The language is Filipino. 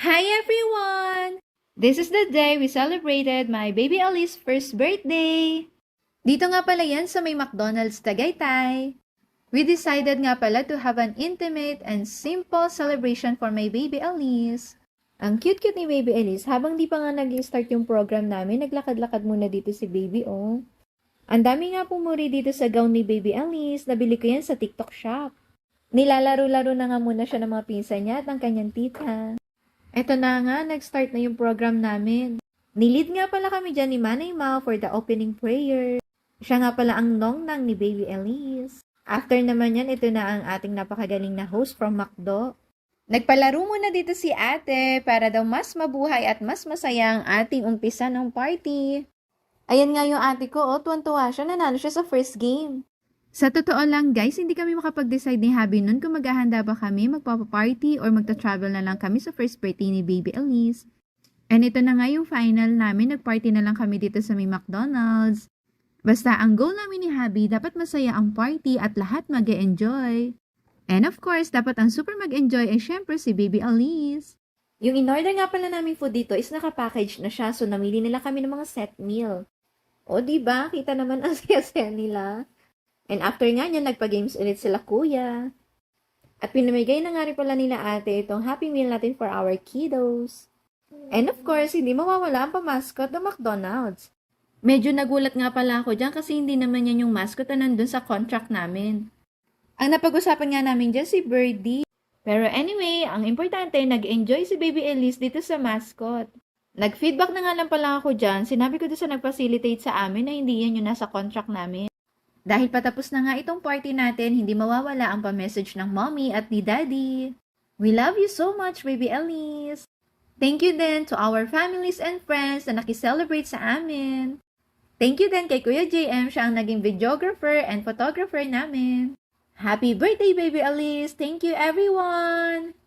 Hi everyone! This is the day we celebrated my baby Alice's first birthday. Dito nga pala yan sa may McDonald's Tagaytay. We decided nga pala to have an intimate and simple celebration for my baby Alice. Ang cute-cute ni baby Alice, habang di pa nga nag-start yung program namin, naglakad-lakad muna dito si baby oh. Ang dami nga pumuri dito sa gown ni baby Alice, nabili ko yan sa TikTok shop. Nilalaro-laro na nga muna siya ng mga pinsan niya at ng kanyang tita. Eto na nga, nag-start na yung program namin. Nilid nga pala kami dyan ni Manay Mau for the opening prayer. Siya nga pala ang nongnang ni baby Alice. After naman yan, ito na ang ating napakagaling na host from McDo. Nagpalaro muna dito si ate para daw mas mabuhay at mas masaya ang ating umpisa ng party. Ayan nga yung ate ko, tuwan-tuwa siya, nanalo siya sa first game. Sa totoo lang guys, hindi kami makapag-decide ni Habi nun kung maghahanda ba kami, magpapaparty or magta-travel na lang kami sa first birthday ni baby Alice. And ito na nga yung final namin, nag-party na lang kami dito sa may McDonald's. Basta ang goal namin ni Habi, dapat masaya ang party at lahat mag-e-enjoy. And of course, dapat ang super mag-enjoy ay syempre si baby Alice. Yung in-order nga pala namin food dito is naka-package na siya, so namili nila kami ng mga set meal. O diba, kita naman ang saya-saya nila. And after nga niya, nagpa-games ulit sila kuya. At pinamigay na nga rin pala nila ate itong Happy Meal natin for our kiddos. And of course, hindi mawawala ang pamascot ng McDonald's. Medyo nagulat nga pala ako dyan kasi hindi naman yan yung mascot na nandun sa contract namin. Ang napag-usapan nga namin dyan si Birdie. Pero anyway, ang importante, nag-enjoy si baby Elise dito sa mascot. Nag-feedback na nga lang pala ako dyan. Sinabi ko doon sa nag-facilitate sa amin na hindi yan yung nasa contract namin. Dahil patapos na nga itong party natin, hindi mawawala ang pa-message ng mommy at ni daddy. We love you so much, baby Alice. Thank you din to our families and friends na nakiselebrate sa amin. Thank you din kay Kuya JM, siya ang naging videographer and photographer namin. Happy birthday, baby Alice! Thank you, everyone!